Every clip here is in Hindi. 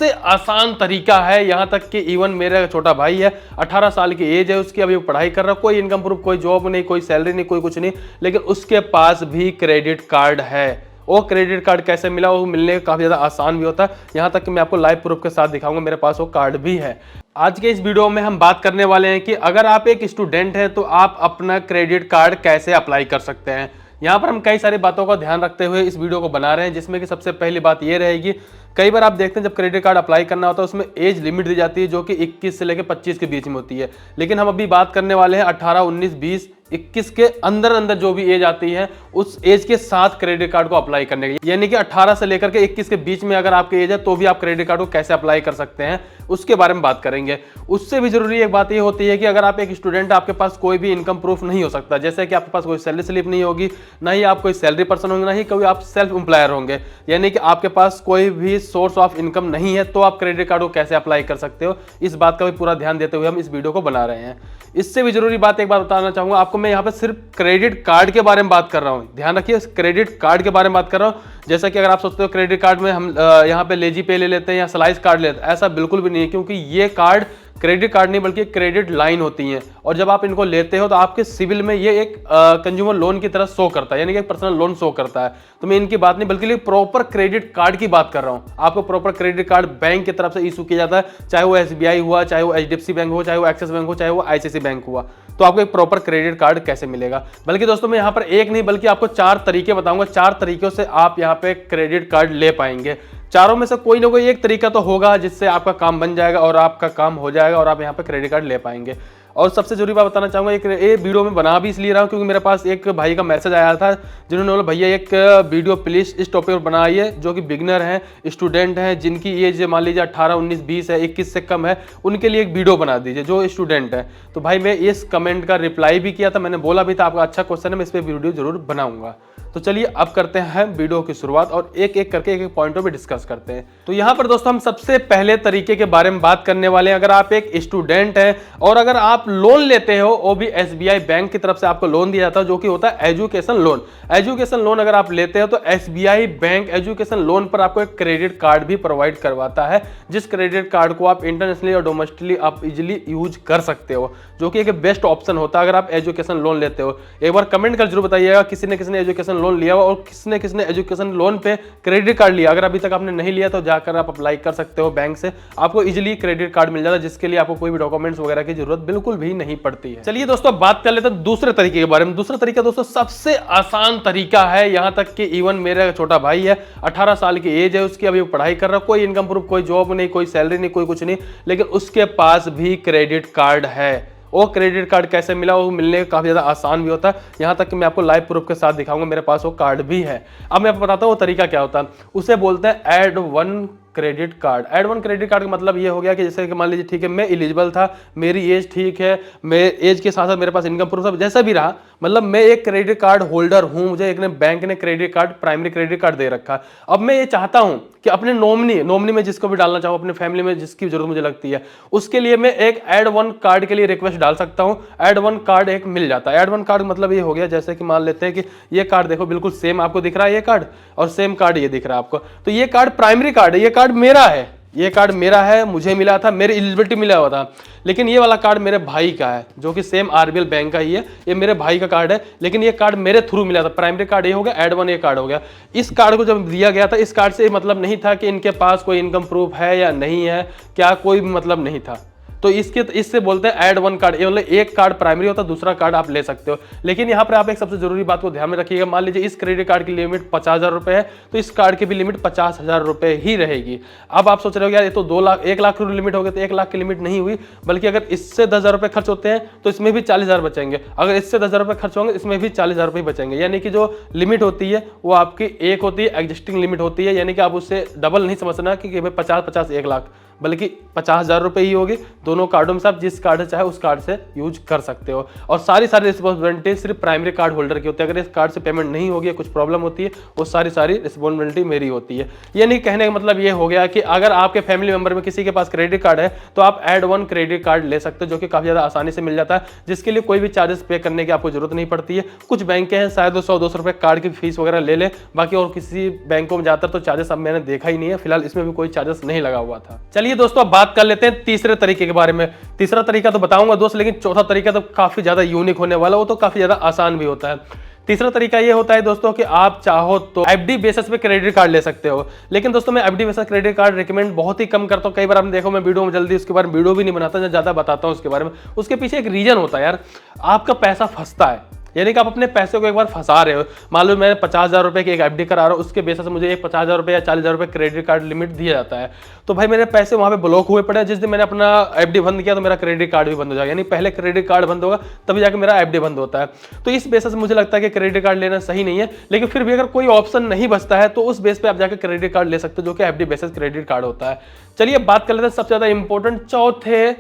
सबसे आसान तरीका है। यहाँ तक कि इवन मेरा छोटा भाई है, 18 साल की एज है उसकी, अभी वो पढ़ाई कर रहा है, कोई इनकम प्रूफ, कोई जॉब नहीं, कोई सैलरी नहीं, कोई कुछ नहीं, लेकिन उसके पास भी क्रेडिट कार्ड है। वो क्रेडिट कार्ड कैसे मिला, वो मिलने का काफ़ी ज़्यादा आसान भी होता है। यहाँ तक कि मैं आपको लाइव प्रूफ के साथ दिखाऊंगा, मेरे पास वो कार्ड भी है। आज के इस वीडियो में हम बात करने वाले हैं कि अगर आप एक स्टूडेंट हैं तो आप अपना क्रेडिट कार्ड कैसे अप्लाई कर सकते हैं। यहाँ पर हम कई सारी बातों का ध्यान रखते हुए इस वीडियो को बना रहे हैं, जिसमें कि सबसे पहली बात ये रहेगी, कई बार आप देखते हैं जब क्रेडिट कार्ड अप्लाई करना होता है उसमें एज लिमिट दी जाती है जो कि 21 से लेकर 25 के बीच में होती है, लेकिन हम अभी बात करने वाले हैं 18, 19, 20, 21 के अंदर अंदर जो भी एज आती है उस एज के साथ क्रेडिट कार्ड को अप्लाई करने की, यानी कि 18 से लेकर के 21 के बीच में अगर आपकी एज है तो भी आप क्रेडिट कार्ड को कैसे अप्लाई कर सकते हैं उसके बारे में बात करेंगे। उससे भी जरूरी एक बात ये होती है कि अगर आप एक स्टूडेंट, आपके पास कोई भी इनकम प्रूफ नहीं हो सकता, जैसे कि आपके पास कोई सैलरी स्लिप नहीं होगी, ना ही आप कोई सैलरी पर्सन होंगे, ना ही कोई आप सेल्फ एम्प्लॉयर होंगे, यानी कि आपके पास कोई भी सोर्स ऑफ इनकम नहीं है, तो आप क्रेडिट कार्ड को कैसे अप्लाई कर सकते हो, इस बात का भी पूरा ध्यान देते हुए हम इस वीडियो को बना रहे हैं। इससे भी जरूरी बात एक बात बताना चाहूंगा आपको, मैं यहाँ पे सिर्फ क्रेडिट कार्ड के बारे में बात कर रहा हूँ, ध्यान रखिए, क्रेडिट कार्ड के बारे में बात कर रहा हूँ। जैसा कि अगर आप सोचते हो क्रेडिट कार्ड में हम यहाँ पे लेजी पे ले लेते हैं या स्लाइस कार्ड लेते हैं, ऐसा बिल्कुल भी नहीं है, क्योंकि ये कार्ड क्रेडिट कार्ड नहीं बल्कि क्रेडिट लाइन होती हैं, और जब आप इनको लेते हो तो आपके सिविल में ये एक कंज्यूमर लोन की तरह शो करता है, यानी कि एक पर्सनल लोन शो करता है। तो मैं इनकी बात नहीं बल्कि प्रॉपर क्रेडिट कार्ड की बात कर रहा हूँ। आपको प्रॉपर क्रेडिट कार्ड बैंक की तरफ से इशू किया जाता है, चाहे वो SBI हुआ, चाहे वो HDFC बैंक हो, चाहे वो एक्सिस बैंक हो, चाहे वो ICICI बैंक हुआ, तो आपको एक प्रॉपर क्रेडिट कार्ड कैसे मिलेगा। बल्कि दोस्तों मैं यहाँ पर एक नहीं बल्कि आपको 4 तरीके बताऊंगा, 4 तरीकों से आप यहाँ पे क्रेडिट कार्ड ले पाएंगे। चारों में से कोई ना कोई एक तरीका तो होगा जिससे आपका काम बन जाएगा और आपका काम हो जाएगा और आप यहाँ पे क्रेडिट कार्ड ले पाएंगे। और सबसे जरूरी बात बताना चाहूंगा, एक ये वीडियो में बना भी इसलिए रहा हूँ क्योंकि मेरे पास एक भाई का मैसेज आया था जिन्होंने बोला भैया एक वीडियो प्लीज इस टॉपिक पर बनाइए, जो कि बिगनर हैं, स्टूडेंट हैं, जिनकी एज मान लीजिए 18, 19, 20 है, 21 से कम है, उनके लिए एक वीडियो बना दीजिए जो स्टूडेंट है। तो भाई मैं इस कमेंट का रिप्लाई भी किया था, मैंने बोला भी था आपका अच्छा क्वेश्चन है, मैं इस पर वीडियो जरूर बनाऊंगा। तो चलिए अब करते हैं वीडियो की शुरुआत और एक एक करके एक पॉइंटों पे डिस्कस करते हैं। तो यहाँ पर दोस्तों हम सबसे पहले तरीके के बारे में बात करने वाले हैं। अगर आप एक स्टूडेंट हैं और अगर आप लोन लेते हो, वो भी SBI बैंक की तरफ से आपको लोन दिया जाता है जो कि होता है एजुकेशन लोन। एजुकेशन लोन अगर आप लेते हो तो SBI बैंक एजुकेशन लोन पर आपको एक क्रेडिट कार्ड भी प्रोवाइड करवाता है, जिस क्रेडिट कार्ड को आप इंटरनेशनली और डोमेस्टिकली आप इजिली यूज कर सकते हो, जो कि एक बेस्ट ऑप्शन होता है अगर आप एजुकेशन लोन लेते हो। एक बार कमेंट कर जरूर बताइएगा किसी ने एजुकेशन लोन लिया हुआ और किसने एजुकेशन लोन पे क्रेडिट कार्ड लिया। अगर अभी तक आपने नहीं लिया तो जाकर आप अप्लाई कर सकते हो बैंक से, आपको इजीली क्रेडिट कार्ड मिल जाता है, जिसके लिए आपको कोई भी डॉक्यूमेंट्स वगैरह की जरूरत बिल्कुल भी नहीं पड़ती है। चलिए दोस्तों बात कर लेते हैं दूसरे तरीके के बारे में। दूसरा तरीका दोस्तों सबसे आसान तरीका है। यहाँ तक कि इवन मेरा छोटा भाई है, 18 साल की एज है उसकी, अभी वो पढ़ाई कर रहा है, कोई इनकम प्रूफ, कोई जॉब नहीं, कोई सैलरी नहीं, कोई कुछ नहीं, लेकिन उसके पास भी क्रेडिट कार्ड है। वो क्रेडिट कार्ड कैसे मिला, वो मिलने का काफ़ी ज़्यादा आसान भी होता है। यहाँ तक कि मैं आपको लाइव प्रूफ के साथ दिखाऊंगा, मेरे पास वो कार्ड भी है। अब मैं आपको बताता हूँ वो तरीका क्या होता है। उसे बोलते हैं add one credit card. Add one credit card का मतलब ये हो गया कि जैसे कि मान लीजिए ठीक है मैं एलिजिबल था, मेरी एज ठीक है, मैं एज के साथ साथ मेरे पास इनकम प्रूफ सब जैसा भी रहा, मतलब मैं एक क्रेडिट कार्ड होल्डर हूं, मुझे एक बैंक ने credit card, primary credit card दे रखा। अब मैं ये चाहता हूं कि अपने नॉमिनी में जिसको भी डालना चाहूँ, अपने फैमिली में जिसकी जरूरत मुझे लगती है, उसके लिए मैं एक ऐड वन कार्ड के लिए रिक्वेस्ट डाल सकता हूँ। ऐड वन कार्ड एक मिल जाता है। ऐड वन कार्ड मतलब ये हो गया जैसे कि मान लेते हैं कि ये कार्ड देखो बिल्कुल सेम आपको दिख रहा है, ये कार्ड और सेम कार्ड ये दिख रहा है आपको, तो ये कार्ड प्राइमरी कार्ड है, ये कार्ड मेरा है, ये कार्ड मेरा है, मुझे मिला था, मेरी एलिजिबिलिटी मिला हुआ था। लेकिन ये वाला कार्ड मेरे भाई का है जो कि सेम RBL बैंक का ही है, ये मेरे भाई का कार्ड है, लेकिन ये कार्ड मेरे थ्रू मिला था। प्राइमरी कार्ड ये हो गया, ऐड वन ये कार्ड हो गया। इस कार्ड को जब दिया गया था, इस कार्ड से मतलब नहीं था कि इनके पास कोई इनकम प्रूफ है या नहीं है, क्या कोई मतलब नहीं था। तो इससे बोलते हैं ऐड वन कार्ड। ये मतलब एक कार्ड प्राइमरी होता है, दूसरा कार्ड आप ले सकते हो। लेकिन यहाँ पर आप एक सबसे जरूरी बात को ध्यान में रखिएगा, मान लीजिए इस क्रेडिट कार्ड की लिमिट 50,000 रुपए है, तो इस कार्ड की भी लिमिट 50,000 रुपए ही रहेगी। अब आप सोच रहे हो यार ये तो 1 लाख रुपए लिमिट हो गई, तो 1 लाख की लिमिट नहीं हुई, बल्कि अगर इससे 10,000 रुपए खर्च होते हैं तो इसमें भी 40,000 बचेंगे, अगर इससे 10,000 रुपए खर्च होंगे इसमें भी 40,000 रुपए बचेंगे। यानी कि जो लिमिट होती है वो आपकी एक होती है, एग्जिस्टिंग लिमिट होती है, यानी कि आप उससे डबल नहीं समझना कि 50-50 1 लाख, बल्कि 50,000 रुपये ही होगी। दोनों कार्डों में से आप जिस कार्ड से चाहे उस कार्ड से यूज कर सकते हो। और सारी रिस्पॉन्सिबिलिटी सिर्फ प्राइमरी कार्ड होल्डर की होती है। अगर इस कार्ड से पेमेंट नहीं होगी, कुछ प्रॉब्लम होती है, वो सारी रिस्पॉन्सिबिलिटी मेरी होती है। यानी कहने का मतलब ये हो गया कि अगर आपके फैमिली मेंबर में किसी के पास क्रेडिट कार्ड है तो आप ऐड वन क्रेडिट कार्ड ले सकते हो, जो कि काफी ज्यादा आसानी से मिल जाता है, जिसके लिए कोई भी चार्जेस पे करने की आपको जरूरत नहीं पड़ती है। कुछ बैंक हैं शायद 100-200 रुपए कार्ड की फीस वगैरह ले ले, बाकी और किसी बैंकों में जाकर तो चार्जेस अब मैंने देखा ही नहीं है। फिलहाल इसमें भी कोई चार्जेस नहीं लगा हुआ था। चलिए दोस्तों, अब बात कर लेते हैं तीसरे तरीके के बारे में। तीसरा तरीका तो बताऊंगा दोस्त, लेकिन चौथा तरीका तो काफी ज्यादा यूनिक होने वाला, वो तो काफी ज्यादा आसान भी होता है। तीसरा तरीका ये होता है दोस्तों कि आप चाहो तो एफडी बेसिस पे क्रेडिट कार्ड ले सकते हो। लेकिन दोस्तों मैं FD basis credit card recommend बहुत ही कम करता हूँ। कई बार आपने देखो मैं वीडियो में जल्दी उसके बारे में वीडियो भी नहीं बनाता, ज्यादा बताता हूँ उसके बारे में। उसके पीछे एक रीजन होता है यार, आपका पैसा फंसता है। यानी कि आप अपने पैसे को एक बार फंसा रहे हो। मान लो मैं 50,000 रुपए की एक एफडी करा रहा हूँ, उसके बेसिस से मुझे एक 50,000 रुपए या 40,000 रुपए क्रेडिट कार्ड लिमिट दिया जाता है। तो भाई मेरे पैसे वहां पे ब्लॉक हुए पड़े हैं। जिस दिन मैंने अपना एफडी बंद किया तो मेरा क्रेडिट कार्ड भी बंद हो जाएगा। यानी पहले क्रेडिट कार्ड बंद होगा तभी जाकर मेरा एफडी बंद होता है। तो इस बेसिस से मुझे लगता है कि क्रेडिट कार्ड लेना सही नहीं है। लेकिन फिर भी अगर कोई ऑप्शन नहीं बचता है तो उस बेस पे आप जाकर क्रेडिट कार्ड ले सकते हो, जो कि एफडी बेसिस क्रेडिट कार्ड होता है। चलिए बात कर लेते हैं सबसे ज्यादा इंपॉर्टेंट चौथे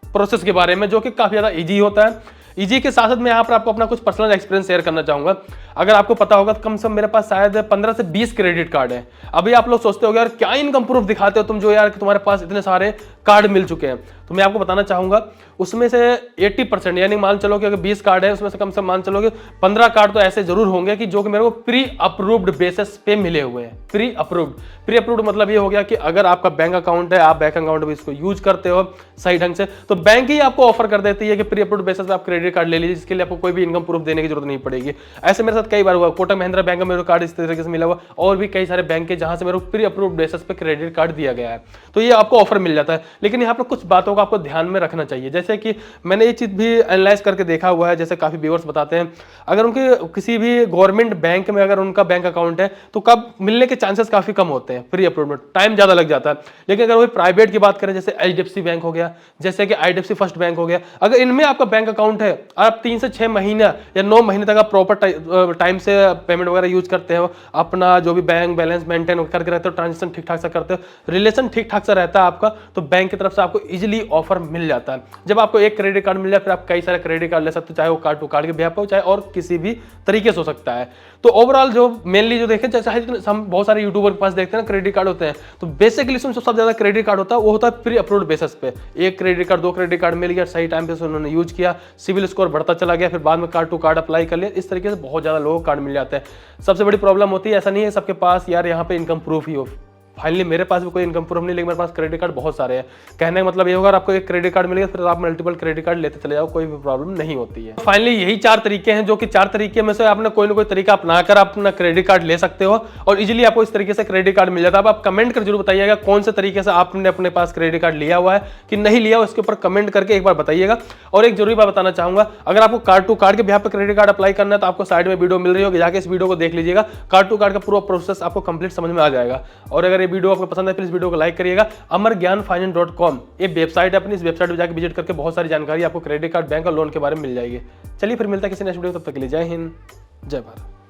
प्रोसेस के बारे में, जो कि काफी ज्यादा ईजी होता है। इजी के साथ साथ मैं यहाँ पर आपको अपना कुछ पर्सनल एक्सपीरियंस शेयर करना चाहूंगा। अगर आपको पता होगा तो कम से कम मेरे पास शायद 15 से 20 क्रेडिट कार्ड है। अभी आप लोग सोचते हो यार क्या इनकम प्रूफ दिखाते हो तुम, जो यार कि तुम्हारे पास इतने सारे कार्ड मिल चुके हैं। तो मैं आपको बताना चाहूंगा उसमें से 80% यानी मान चलो कि अगर 20 कार्ड है उसमें से कम से कम मान चलो कि 15 कार्ड तो ऐसे जरूर होंगे कि जो कि मेरे को प्री अप्रूव्ड बेसिस पे मिले हुए हैं। प्री अप्रूव्ड मतलब ये हो गया कि अगर आपका बैंक अकाउंट है, आप बैंक अकाउंट में इसको यूज करते हो सही ढंग से, तो बैंक ही आपको ऑफर कर देती है कि प्री अप्रूव्ड बेसिस पे आप क्रेडिट कार्ड ले लीजिए, जिसके लिए आपको कोई भी इनकम प्रूफ देने की जरूरत नहीं पड़ेगी। ऐसे मेरे साथ कई बार हुआ। कोटक महिंद्रा बैंक में मेरे कार्ड इस तरीके से मिला हुआ, और भी कई सारे बैंक है जहां से मेरे को प्री अप्रूव्ड बेसिस पे क्रेडिट कार्ड दिया गया है। तो ये आपको ऑफर मिल जाता है। लेकिन यहाँ पर कुछ बातों का आपको ध्यान में रखना चाहिए, जैसे कि मैंने ये चीज भी एनालाइज करके देखा हुआ है। जैसे काफी व्यूअर्स बताते हैं अगर उनके किसी भी गवर्नमेंट बैंक में अगर उनका बैंक अकाउंट है तो कब मिलने के चांसेस काफी कम होते हैं। प्री अप्रूव्ड में टाइम ज्यादा लग जाता है। लेकिन अगर वही प्राइवेट की बात करें, जैसे एचडीएफसी बैंक हो गया, जैसे कि आईडीएफसी फर्स्ट बैंक हो गया, अगर इनमें आपका बैंक अकाउंट है, आप 3 से 6 महीना या 9 महीने तक आप प्रॉपर टाइम से पेमेंट वगैरह यूज करते हो, अपना जो भी बैंक बैलेंस मेंटेन करके रहते हो, ट्रांजेक्शन ठीक ठाक से करते हो, रिलेशन ठीक ठाक से रहता है आपका, तो बैंक की तरफ से आपको इजिली ऑफर मिल जाता है। जब आपको एक क्रेडिट कार्ड मिल जाए फिर आप कई सारे क्रेडिट कार्ड ले सकते हो, चाहे वो कार्ड टू कार्ड के बिहाफ पे हो, चाहे और किसी भी तरीके से हो सकता है। तो ओवरऑल जो मेनली जो देखें, जैसे हम बहुत सारे यूट्यूबर के पास देखते हैं ना क्रेडिट कार्ड होते हैं, तो बेसिकली उसमें सबसे ज्यादा क्रेडिट कार्ड होता है वो होता है प्री अप्रूव्ड बेसिस पे। एक क्रेडिट कार्ड 2 क्रेडिट कार्ड मिल गया, सही टाइम पे उन्होंने यूज किया, सिविल स्कोर बढ़ता चला गया, फिर बाद में कार्ड टू कार्ड अप्लाई कर लिया। इस तरीके से बहुत ज्यादा लोगों को कार्ड मिल जाते हैं। सबसे बड़ी प्रॉब्लम होती है ऐसा नहीं है सबके पास यार यहाँ पे इनकम प्रूफ ही हो। फाइनली मेरे पास भी कोई इनकम प्रूफ नहीं, लेकिन मेरे पास क्रेडिट कार्ड बहुत सारे हैं। कहने का मतलब ये होगा आपको एक क्रेडिट कार्ड मिल गया फिर आप मल्टीपल क्रेडिट कार्ड लेते चले जाओ, कोई भी प्रॉब्लम नहीं होती है। फाइनली यही 4 तरीके हैं, जो कि 4 तरीके में से आपने कोई ना कोई तरीका अपनाकर अपना क्रेडिट कार्ड ले सकते हो और इजीली आपको इस तरीके से क्रेडिट कार्ड मिल जाता है। अब आप कमेंट कर जरूर बताइएगा कौन से तरीके से आपने अपने पास क्रेडिट कार्ड लिया हुआ है कि नहीं लिया हुआ, इसके ऊपर कमेंट करके एक बार बताइएगा। और एक जरूरी बात बताना चाहूंगा, अगर आपको कार्ड टू कार्ड के बिहाफ पे क्रेडिट कार्ड अप्लाई करना है तो आपको साइड में वीडियो मिल रही होगी, जाके इस वीडियो को देख लीजिएगा। कार्ड टू कार्ड का पूरा प्रोसेस आपको कंप्लीट समझ में आ जाएगा। और अगर ये वीडियो आपको पसंद है इस वीडियो को लाइक करिएगा। amargyanfinance.com ये वेबसाइट है अपनी, इस वेबसाइट पे जाकर विजिट करके बहुत सारी जानकारी आपको क्रेडिट कार्ड, बैंक और लोन के बारे में मिल जाएगी। चलिए फिर मिलता है किसी नेक्स्ट वीडियो, तब तक के लिए जय हिंद, जय भारत।